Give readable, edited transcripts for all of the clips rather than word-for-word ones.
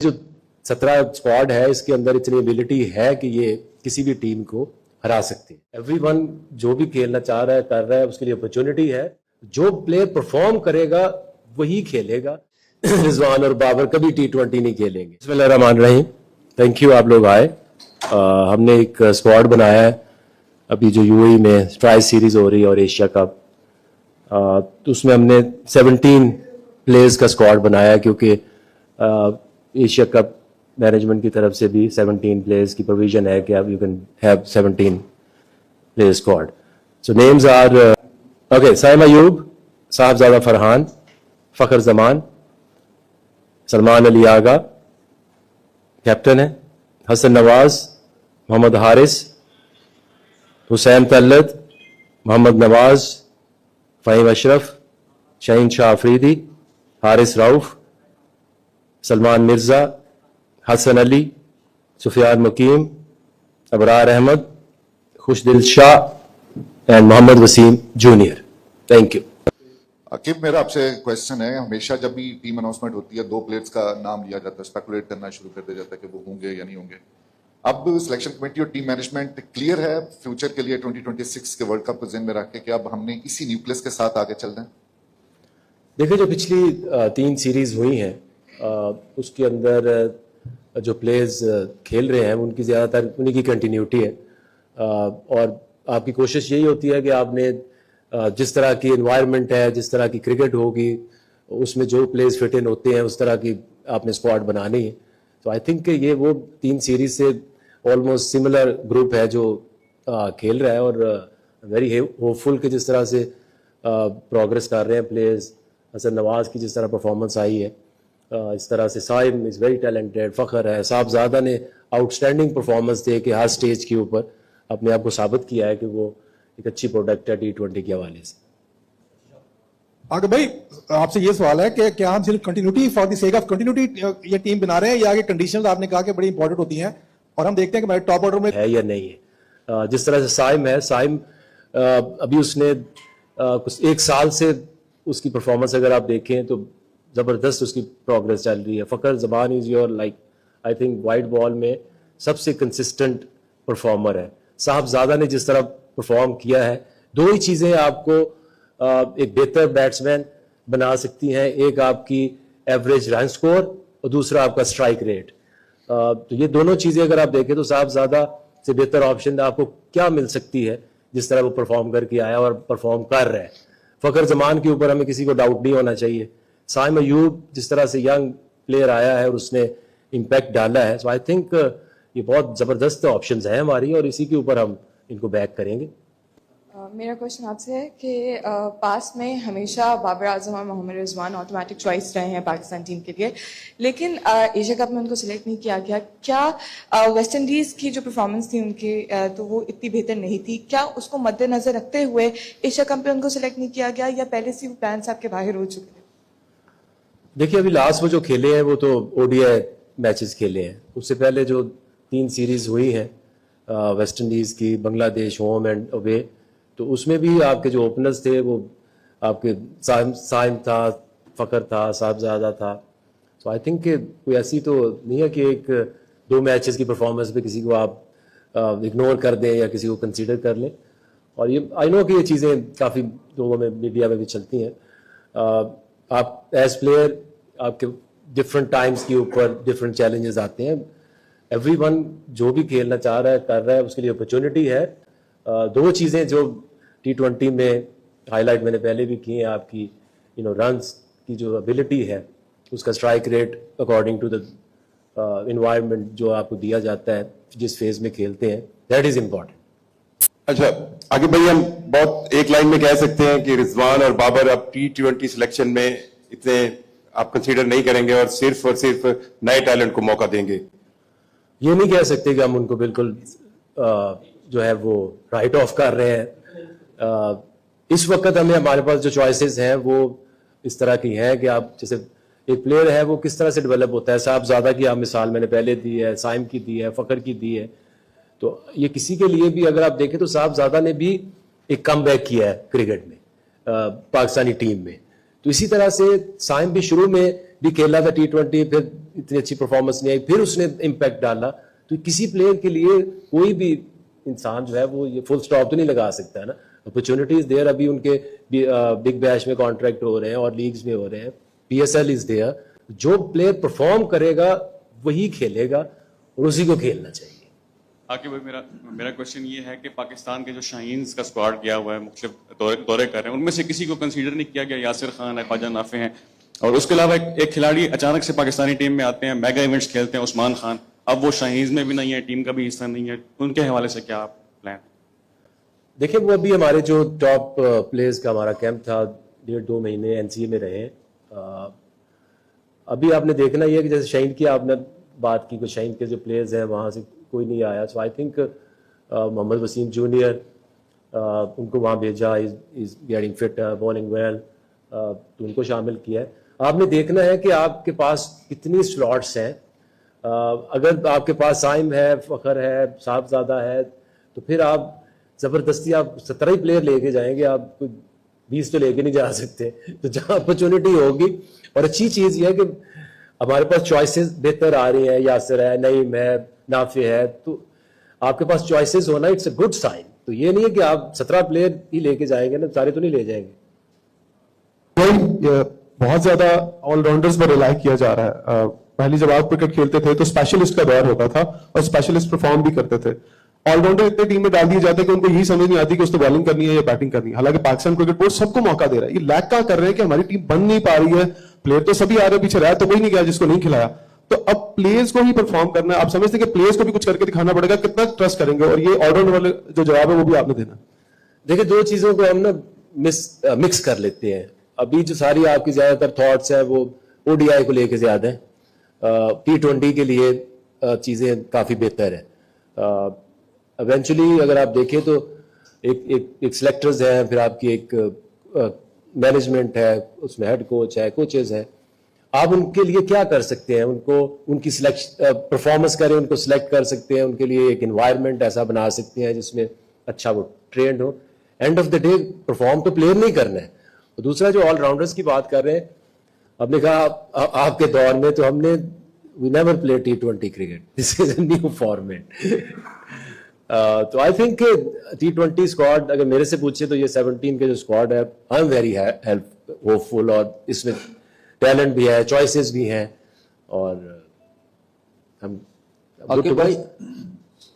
جو 17 اسکواڈ ہے اس کے اندر اتنی ایبلٹی ہے کہ یہ کسی بھی ٹیم کو ہرا سکتے ہیں. ایوری ون جو بھی کھیلنا چاہ رہا ہے کر رہا ہے, اس کے لیے اپرچونٹی ہے. جو پلیئر پرفارم کرے گا وہی کھیلے گا. رضوان اور بابر کبھی T20 نہیں کھیلیں گے. بسم اللہ الرحمن الرحیم. تھینک یو آپ لوگ آئے. ہم نے ایک اسکواڈ بنایا ہے ابھی جو UAE میں ٹرائی سیریز ہو رہی ہے اور ایشیا کپ, تو اس میں ہم نے 17 پلیئرز کا اسکواڈ بنایا کیونکہ ایشیا کپ مینجمنٹ کی طرف سے بھی 17 پلیئرز کی پروویژن ہے کہ you can have 17 player squad. So names are okay, Saim Ayub, Sahibzada Farhan, Fakhar Zaman, Salman Ali Agha captain ہے, حسن نواز, محمد حارث, حسین طلت, محمد نواز, فہیم اشرف, شہین شاہ افریدی, حارث رؤف, سلمان مرزا, حسن علی, سفیان مقیم, ابرار Ahmed, Khushdil Shah and Mohammad Wasim junior. Thank you. Aqib, میرا آپ سے کویسچن ہے, ہمیشہ جب بھی ٹیم اناؤنسمنٹ ہوتی ہے 2 پلیئرز کا نام لیا جاتا ہے, اسپیکولیٹ کرنا شروع کر دیا جاتا ہے کہ وہ ہوں گے یا نہیں ہوں گے. اب سلیکشن کمیٹی اور ٹیم مینجمنٹ کلیئر ہے فیوچر کے لیے 2026 کے ورلڈ کپ کو ذہن میں رکھ کے کہ اب ہم نے اسی نیوکلس کے ساتھ آگے چل رہے ہیں؟ دیکھیں, جو پچھلی 3 سیریز ہوئی ہیں اس کے اندر جو پلیئرز کھیل رہے ہیں ان کی زیادہ تر انہیں کی کنٹینیوٹی ہے, اور آپ کی کوشش یہی ہوتی ہے کہ آپ نے جس طرح کی انوائرمنٹ ہے, جس طرح کی کرکٹ ہوگی, اس میں جو پلیئرز فٹ ان ہوتے ہیں اس طرح کی آپ نے اسکواڈ بنانی ہے. تو آئی تھنک کہ یہ وہ 3 سیریز سے آلموسٹ سملر گروپ ہے جو کھیل رہا ہے, اور ویری ہوپ فل کہ جس طرح سے پروگرس کر رہے ہیں پلیئرز. حسن نواز کی جس طرح پرفارمنس آئی ہے, اس طرح سے سائم از ویری ٹیلنٹڈ, فخر ہے, صاحبزادہ نے آؤٹ اسٹینڈنگ پرفارمنس دے کے ہر سٹیج کے اوپر اپنے آپ کو ثابت کیا ہے کہ وہ ایک اچھی پروڈکٹ ہے T20 کے حوالے سے. آگے بھائی آپ سے یہ سوال ہے کہ کیا ہم صرف continuity for the sake of continuity یہ ٹیم بنا رہے ہیں, یا آگے کنڈیشنز آپ نے کہا کہ بڑی امپورٹنٹ ہوتی ہیں اور ہم دیکھتے ہیں کہ ہمارے ٹاپ آرڈر میں ہے یا نہیں ہے. جس طرح سے سائم ہے, سائم ابھی اس نے 1 سال سے اس کی پرفارمنس اگر آپ دیکھیں تو زبردست اس کی پروگرس چل رہی ہے. Fakhar Zaman is your like I think white ball میں سب سے کنسسٹنٹ پرفارمر ہے. صاحبزادہ نے جس طرح پرفارم کیا ہے, 2 ہی چیزیں آپ کو ایک بہتر بیٹسمین بنا سکتی ہیں, ایک آپ کی ایوریج رن سکور اور دوسرا آپ کا اسٹرائک ریٹ. تو یہ دونوں چیزیں اگر آپ دیکھیں تو صاحبزادہ سے بہتر آپشن آپ کو کیا مل سکتی ہے جس طرح وہ پرفارم کر کے آیا اور پرفارم کر رہا ہے. فخر زمان کے اوپر ہمیں کسی کو ڈاؤٹ نہیں ہونا چاہیے. سائم ایوب جس طرح سے ینگ پلیئر آیا ہے اور اس نے امپیکٹ ڈالا ہے, سو آئی تھنک یہ بہت زبردست آپشنز ہیں ہماری, اور اسی کے اوپر ہم ان کو بیک کریں گے. میرا کوشچن آپ سے ہے کہ پاس میں ہمیشہ بابر اعظم اور محمد رضوان آٹومیٹک چوائس رہے ہیں پاکستان ٹیم کے لیے, لیکن ایشیا کپ میں ان کو سلیکٹ نہیں کیا گیا. کیا ویسٹ انڈیز کی جو پرفارمنس تھی ان کی تو وہ اتنی بہتر نہیں تھی, کیا اس کو مد نظر رکھتے ہوئے ایشیا کپ میں ان کو سلیکٹ نہیں کیا گیا, یا پہلے سے وہ پلان سے آپ کے باہر ہو چکے ہیں؟ دیکھیے, ابھی لاسٹ وہ جو کھیلے ہیں وہ تو ODI میچز کھیلے ہیں. اس سے پہلے جو 3 سیریز ہوئی ہیں ویسٹ انڈیز کی, بنگلہ دیش ہوم اینڈ اوے, تو اس میں بھی آپ کے جو اوپنرز تھے وہ آپ کے سائم تھا, فخر تھا, صاحبزادہ تھا. سو آئی تھنک کہ کوئی ایسی تو نہیں ہے کہ 1-2 میچز کی پرفارمنس پہ کسی کو آپ اگنور کر دیں یا کسی کو کنسیڈر کر لیں. اور یہ آئی نو کہ یہ چیزیں کافی لوگوں میں میڈیا میں بھی چلتی ہیں. آپ ایز پلیئر آپ کے ڈفرینٹ ٹائمز کے اوپر ڈفرینٹ چیلنجز آتے ہیں. ایوری ون جو بھی کھیلنا چاہ رہا ہے کر رہا ہے, اس کے لیے اپرچونٹی ہے. 2 چیزیں جو T20 میں ہائی لائٹ میں نے پہلے بھی کی ہیں, آپ کی رنس کی جو ابیلٹی ہے, اس کا strike rate according to the environment جو آپ کو دیا جاتا ہے جس فیز میں کھیلتے ہیں, دیٹ از امپورٹنٹ. اچھا آگے بھائی, ہم بہت ایک لائن میں کہہ سکتے ہیں کہ رضوان اور بابر اب T20 سلیکشن میں اتنے آپ کنسیڈر نہیں کریں گے اور صرف نئے ٹیلنٹ کو موقع دیں گے؟ یہ نہیں کہہ سکتے کہ ہم ان کو بالکل جو ہے وہ رائٹ آف کر رہے ہیں. اس وقت ہمارے پاس جو چوائسیز ہیں وہ اس طرح کی ہیں کہ آپ جیسے ایک پلیئر ہے وہ کس طرح سے ڈیولپ ہوتا ہے. صاحبزادہ کی آپ مثال میں نے پہلے دی ہے, سائم کی دی ہے, فخر کی دی ہے. تو یہ کسی کے لیے بھی اگر آپ دیکھیں تو صاحبزادہ نے بھی ایک کم بیک کیا ہے کرکٹ میں پاکستانی ٹیم میں. تو اسی طرح سے سائم بھی شروع میں भी खेला था T20, फिर इतनी अच्छी परफॉर्मेंस नहीं आई, फिर उसने इम्पैक्ट डाला। तो किसी प्लेयर के लिए कोई भी इंसान जो है वो ये फुल स्टॉप तो नहीं लगा सकता है ना। अपॉर्चुनिटीज देयर, अभी उनके बिग बैश में कॉन्ट्रैक्ट हो रहे हैं और लीग्स में हो रहे हैं, PSL इज देयर। जो प्लेयर परफॉर्म करेगा वही खेलेगा और उसी को खेलना चाहिए। आके भाई मेरा क्वेश्चन ये है कि पाकिस्तान के जो शाहीन्स का स्क्वाड गया हुआ है, मुख्तलिफ दौरे कर रहे हैं, उनमें से किसी को कंसीडर नहीं किया गया? यासिर खान है, ख्वाजा नाफे हैं, और उसके अलावा एक खिलाड़ी अचानक से पाकिस्तानी टीम में आते हैं, मेगा इवेंट्स खेलते हैं, उस्मान खान, अब वो शाहीन्स में भी नहीं है, टीम का भी हिस्सा नहीं है, उनके हवाले से क्या प्लान? देखिए, वो अभी हमारे जो टॉप प्लेयर्स का हमारा कैंप था, 1.5-2 महीने NCA में रहे। अभी आपने देखना ये है कि जैसे शाहीन की आपने बात की, कुछ शाहीन के जो प्लेयर्स हैं वहाँ से कोई नहीं आया। So I think Mohammad Wasim junior, उनको वहाँ भेजा, is getting fit, bowling well, तो उनको शामिल किया है। आपने देखना है कि आपके पास कितनी स्लॉट्स हैं। अगर आपके पास साइम है, फखर है, साहबजादा है, तो फिर आप ज़बरदस्ती आप 17 ही प्लेयर लेके जाएंगे, आप 20 तो लेके नहीं जा सकते। तो जहाँ अपॉर्चुनिटी होगी, और अच्छी चीज़ ये है कि हमारे पास चॉइसेस बेहतर आ रही हैं, यासिर है, नईम है, नाफे है, तो आपके पास चॉइसेस होना इट्स अ गुड साइन। तो ये नहीं है कि आप 17 प्लेयर ही लेके जाएंगे ना, सारे तो नहीं ले जाएंगे। बहुत ज्यादा ऑलराउंडर्स पर रिलाई किया जा रहा है। पहले जब आप क्रिकेट खेलते थे तो स्पेशलिस्ट का दौर होता था और स्पेशलिस्ट परफॉर्म भी करते थे। ऑलराउंडर इतने टीम में डाल दिए जाते हैं कि उनको यही समझ नहीं आती कि उसको बॉलिंग करनी है या बैटिंग करनी है। हालांकि पाकिस्तान क्रिकेट बोर्ड सबको मौका दे रहा है। ये लैग क्या कर रहे हैं कि हमारी टीम बन नहीं पा रही है, प्लेयर तो सभी आ रहे पीछे, रहा तो कोई नहीं गया जिसको नहीं खिलाया। तो अब प्लेयर्स को ही परफॉर्म करना है। आप समझते हैं कि प्लेयर्स को भी कुछ करके दिखाना पड़ेगा, कितना ट्रस्ट करेंगे? और ये ऑलराउंडर वाले जो जवाब है वो भी आपने देना। देखिए, दो चीजों को हम ना मिक्स कर लेते हैं। अभी जो सारी आपकी ज्यादातर थॉट्स है वो ODI को लेके ज्यादा है, T20 के लिए चीजें काफी बेहतर है। इवेंचुअली अगर आप देखें तो एक सिलेक्टर्स हैं, फिर आपकी एक मैनेजमेंट है, उसमें हेड कोच है, कोचेस हैं। आप उनके लिए क्या कर सकते हैं? उनको उनकी सिलेक्शन परफॉर्मेंस करें, उनको सिलेक्ट कर सकते हैं, उनके लिए एक एनवायरनमेंट ऐसा बना सकते हैं जिसमें अच्छा वो ट्रेंड हो। End of the day perform तो प्लेयर नहीं करना है। और दूसरा जो ऑलराउंडर्स की बात कर रहे हैं, आपने कहा आपके दौर में तो हमने we never play T20 cricket, this is a new format. तो आई थिंक T20 स्क्वाड अगर मेरे से पूछे तो ये 17 के जो स्क्वाड है, आई एम वेरी होपफुल, और इसमें टैलेंट भी है, चॉइसेस भी हैं, और हम आगे भाई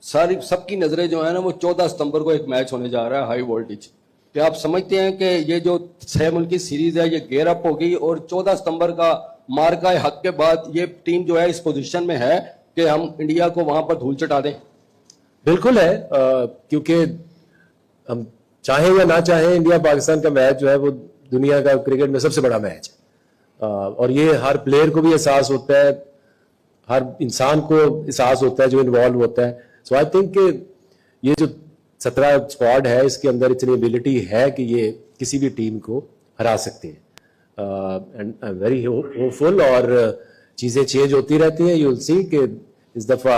सारी सबकी नजरें जो है ना वो 14 सितंबर को एक मैच होने जा रहा है हाई वोल्टेज। क्या आप समझते हैं कि ये जो 6 मुल्क की सीरीज है ये गेयर अप होगी और 14 सितंबर का मार्का हक के बाद ये टीम जो है इस पोजीशन में है कि हम इंडिया को वहां पर धूल चटा दें? बिल्कुल है, क्योंकि हम चाहें या ना चाहें, इंडिया पाकिस्तान का मैच जो है वो दुनिया का क्रिकेट में सबसे बड़ा मैच है। और ये हर प्लेयर को भी एहसास होता है, हर इंसान को एहसास होता है जो इन्वॉल्व होता है। सो आई थिंक ये जो 17 स्क्वाड है, इसके अंदर इतनी एबिलिटी है कि ये किसी भी टीम को हरा सकते हैं। And I am very hopeful, और चीज़ें चेंज होती रहती हैं। यू विल सी कि इस दफ़ा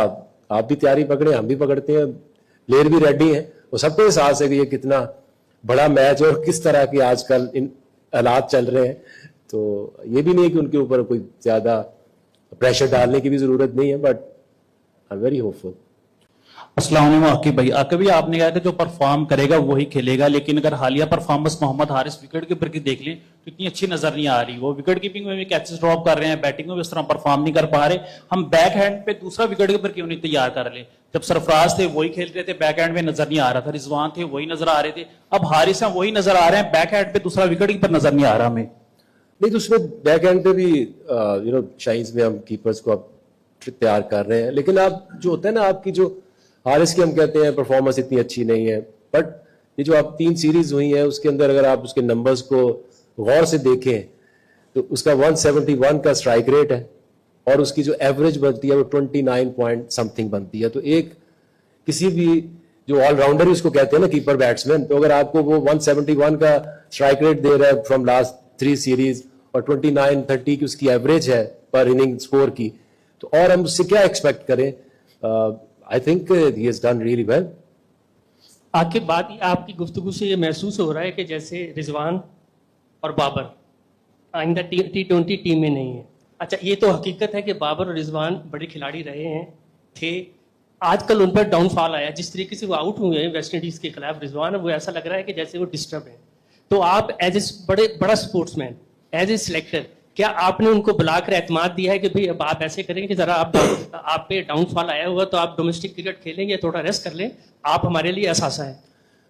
आप भी तैयारी पकड़े, हम भी पकड़ते हैं, प्लेयर भी रेडी हैं, और सबको एहसास है कि ये कितना बड़ा मैच है और किस तरह की आजकल इन हालात चल रहे हैं। तो ये भी नहीं है कि उनके ऊपर कोई ज़्यादा प्रेशर डालने की भी ज़रूरत नहीं है, but I am very hopeful. अस्सलाम वालेकुम आकिब भाई। आकिब भाई, आपने कहा कि जो परफॉर्म करेगा वही खेलेगा, लेकिन अगर हालिया performance Mohammad Haris wicket keeper की देख लें तो इतनी अच्छी नजर नहीं आ रही। वो विकेट कीपिंग में भी कैचेस ड्रॉप कर रहे हैं, बैटिंग में भी इस तरह परफॉर्म नहीं कर पा रहे। हम बैक हैंड पे दूसरा विकेट कीपर क्यों नहीं तैयार कर ले? जब सरफराज थे वही खेल रहे थे, बैक हैंड में नजर नहीं आ रहा था। रिजवान थे वही नजर आ रहे थे, अब हारिस हैं वही नजर आ रहे हैं, बैक हैंड पे दूसरा विकेट कीपर नजर नहीं आ रहा हमें। नहीं तो उसमें बैक एंड पे भी शाइन्स में हम कीपर्स को अब तैयार कर रहे हैं, लेकिन आप जो होता है ना, आपकी जो हारिस की हम कहते हैं परफॉर्मेंस इतनी अच्छी नहीं है, बट ये जो आप 3 सीरीज हुई है उसके अंदर अगर आप उसके नंबर्स को गौर से देखें तो उसका 171 का स्ट्राइक रेट है और उसकी जो एवरेज बनती है वो 29 पॉइंट समथिंग बनती है। तो एक किसी भी जो ऑलराउंडर उसको कहते हैं ना कीपर बैट्समैन, तो अगर आपको वो 171 का स्ट्राइक रेट दे रहा है फ्रॉम लास्ट 3 सीरीज और 29-30 की उसकी एवरेज है पर इनिंग स्कोर की, तो और हम उससे क्या एक्सपेक्ट करें? I think he has done really well. आखिर बात आपकी गुफ्तगू से ये महसूस हो रहा है कि जैसे रिजवान और बाबर आइंदा T20 टीम में नहीं है। अच्छा, ये तो हकीकत है कि बाबर और रिजवान बड़े खिलाड़ी रहे हैं, थे। आजकल उन पर डाउनफॉल आया, जिस तरीके से वो आउट हुए हैं वेस्ट इंडीज के खिलाफ रिजवान, वो ऐसा लग रहा है कि जैसे वो डिस्टर्ब हैं। तो आप एज ए बड़ा स्पोर्ट्समैन, एज ए सिलेक्टर, क्या आपने उनको बुलाकर एतमाद दिया है कि भाई अब आप ऐसे करेंगे कि जरा आप पे डाउनफॉल आया हुआ, तो आप डोमेस्टिक क्रिकेट खेलेंगे, थोड़ा रेस्ट कर लें, आप हमारे लिए असासा है?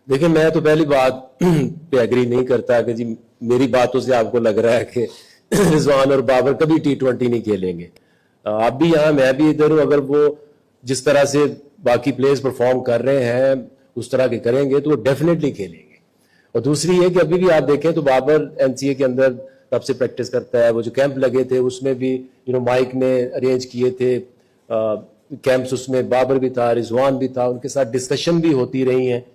देखिए, मैं तो पहली बात पे एग्री नहीं करता कि जी मेरी बातों से आपको लग रहा है कि रिजवान और बाबर कभी T20 नहीं खेलेंगे। आप भी यहाँ, मैं भी इधर हूँ। अगर वो जिस तरह से बाकी प्लेयर्स परफॉर्म कर रहे हैं उस तरह के करेंगे तो वो डेफिनेटली खेलेंगे। और दूसरी है कि अभी भी आप देखें तो बाबर NCA के अंदर तब से प्रैक्टिस करता है। वो जो कैंप लगे थे उसमें भी माइक ने अरेंज किए थे कैंप्स, उसमें बाबर भी था, रिजवान भी था, उनके साथ डिस्कशन भी होती रही हैं।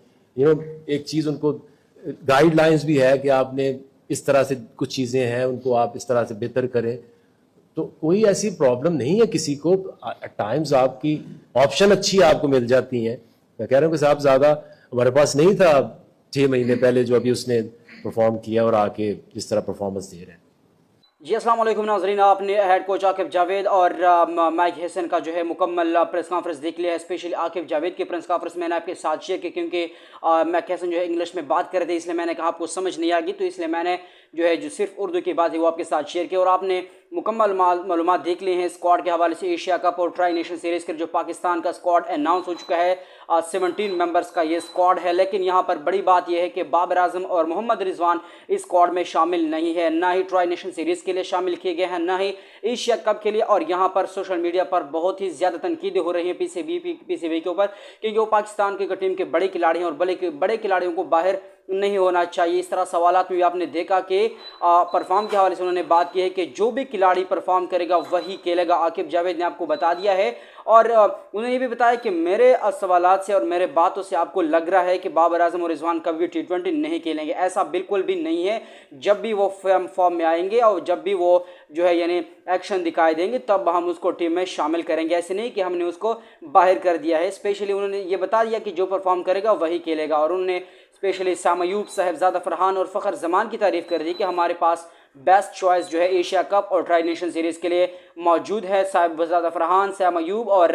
एक चीज उनको गाइडलाइंस भी है कि आपने इस तरह से कुछ चीजें हैं उनको आप इस तरह से बेहतर करें। तो कोई ऐसी प्रॉब्लम नहीं है किसी को। एट टाइम्स आपकी ऑप्शन अच्छी आपको मिल जाती हैं। मैं कह रहा हूँ कि साहब ज्यादा हमारे पास नहीं था 6 महीने पहले जो अभी उसने परफॉर्म किया और आके जिस तरह परफॉर्मेंस दे रहे हैं। जी अस्सलाम वालेकुम नाज़रीन, आपने हेड कोच आकिब जावेद और माइक हैसन का जो है मुकम्मल प्रेस कॉन्फ्रेंस देख लिया है। स्पेशली आकिब जावेद की प्रेस कॉन्फ्रेंस मैंने आपके साथ शेयर की, क्योंकि माइक हैसन जो है इंग्लिश में बात कर रहे थे, इसलिए मैंने कहा आपको समझ नहीं आ गई, तो इसलिए मैंने जो सिर्फ उर्दू की बात है वो आपके साथ शेयर की। और आपने मुकम्मल मालूमात देख ली हैं स्क्वाड के हवाले से। एशिया कप और ट्राई नेशन सीरीज़ के जो पाकिस्तान का स्क्वाड अनाउंस हो चुका है, 17 मेंबर्स का ये स्क्वाड है। लेकिन यहाँ पर बड़ी बात यह है कि बाबर आजम और मोहम्मद रिजवान इस स्क्वाड में शामिल नहीं है, ना ही ट्राई नेशन सीरीज़ के लिए शामिल किए गए हैं, ना ही एशिया कप के लिए। और यहाँ पर सोशल मीडिया पर बहुत ही ज़्यादा तनकीदें हो रही हैं पीसीबी के ऊपर, क्योंकि वो पाकिस्तान की टीम के बड़े खिलाड़ी हैं और बड़े खिलाड़ियों को बाहर नहीं होना चाहिए। इस तरह सवालात में भी आपने देखा कि परफॉर्म के हवाले से उन्होंने बात की है कि जो भी खिलाड़ी परफॉर्म करेगा वही खेलेगा। आकिब जावेद ने आपको बता दिया है। और उन्होंने ये भी बताया कि मेरे सवालात से और मेरे बातों से आपको लग रहा है कि बाबर आजम और रिजवान कभी भी T20 नहीं खेलेंगे। ऐसा बिल्कुल भी नहीं है। जब भी वो फॉर्म में आएंगे और जब भी वो जो है यानी एक्शन दिखाई देंगे तब हम उसको टीम में शामिल करेंगे। ऐसे नहीं कि हमने उसको बाहर कर दिया है। स्पेशली उन्होंने ये बता दिया कि जो परफॉर्म करेगा वही खेलेगा। और उन्होंने स्पेशली साम अयूब, साहिबजादा फरहान और फ़खर जमान की तारीफ़ कर दी कि हमारे पास बेस्ट चॉइस जो है एशिया कप और ट्राई नेशन सीरीज़ के लिए मौजूद है। साहिबजादा फरहान, साम अयूब और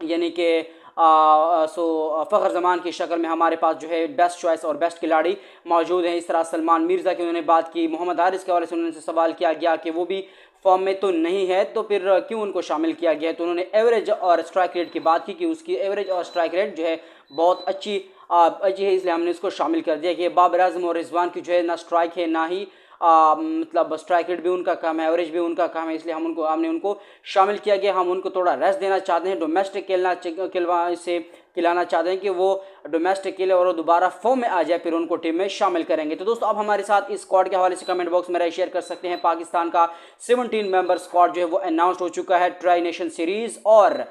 यानी कि फ़खर जमान की शक्ल में हमारे पास जो है बेस्ट चॉइस और बेस्ट खिलाड़ी मौजूद हैं। इस तरह सलमान मिर्ज़ा की उन्होंने बात की। मोहम्मद हारिस के हवाले से उन्होंने सवाल किया गया कि वो भी फॉर्म में तो नहीं है तो फिर क्यों उनको शामिल किया गया है। तो उन्होंने एवरेज और स्ट्राइक रेट की बात की कि उसकी एवरेज और स्ट्राइक रेट जो है बहुत अच्छी है, इसलिए हमने उसको शामिल कर दिया कि बाबर आजम और रिजवान की जो है ना स्ट्राइक है ना ही मतलब स्ट्राइक रेट भी उनका कम है, एवरेज भी उनका कम है, इसलिए हमने उनको शामिल किया गया। हम उनको थोड़ा रेस्ट देना चाहते हैं, डोमेस्टिक खिलाना चाहते हैं कि वो डोमेस्टिक खेले और वो दोबारा फॉर्म में आ जाए, फिर उनको टीम में शामिल करेंगे। तो दोस्तों आप हमारे साथ इस स्क्वाड के हवाले से कमेंट बॉक्स में राय शेयर कर सकते हैं। पाकिस्तान का 17 मेंबर स्क्वाड जो है वो अनाउंस हो चुका है ट्राई नेशन सीरीज़ और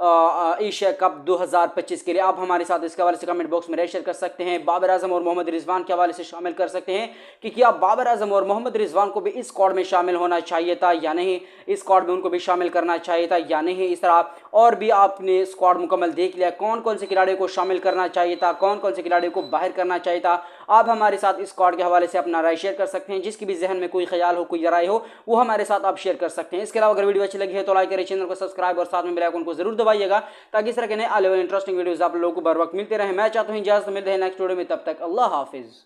एशिया कप 2025 के लिए। आप हमारे साथ इसके हवाले से कमेंट बॉक्स में राय शेयर कर सकते हैं। बाबर आजम और मोहम्मद रिजवान के हवाले से शामिल कर सकते हैं कि क्या बाबर आजम और मोहम्मद रिजवान को भी इस स्क्वाड में शामिल होना चाहिए था या नहीं, इस स्क्वाड में उनको भी शामिल करना चाहिए था या नहीं। इस तरह और भी आपने स्क्वाड मुकम्मल देख लिया, कौन कौन से खिलाड़ियों को शामिल करना चाहिए था, कौन कौन से खिलाड़ियों को बाहर करना चाहिए था। आप हमारे साथ इस स्क्वाड के हवाले से अपना राय शेयर कर सकते हैं। जिसकी भी जहन में कोई ख्याल हो, कोई राय हो, वो हमारे साथ आप शेयर कर सकते हैं। इसके अलावा अगर वीडियो अच्छी लगी है तो लाइक करें, चैनल को सब्सक्राइब और साथ में बेल आइकन को जरूर दबाइएगा ताकि इस तरह के नए आने वाले इंटरेस्टिंग वीडियोस आप लोगों को बर वक्त मिलते रहे। मैं चाहता हूं इजाजत मिलते हैं नेक्स्ट वीडियो में, तब तक अल्लाह हाफिज।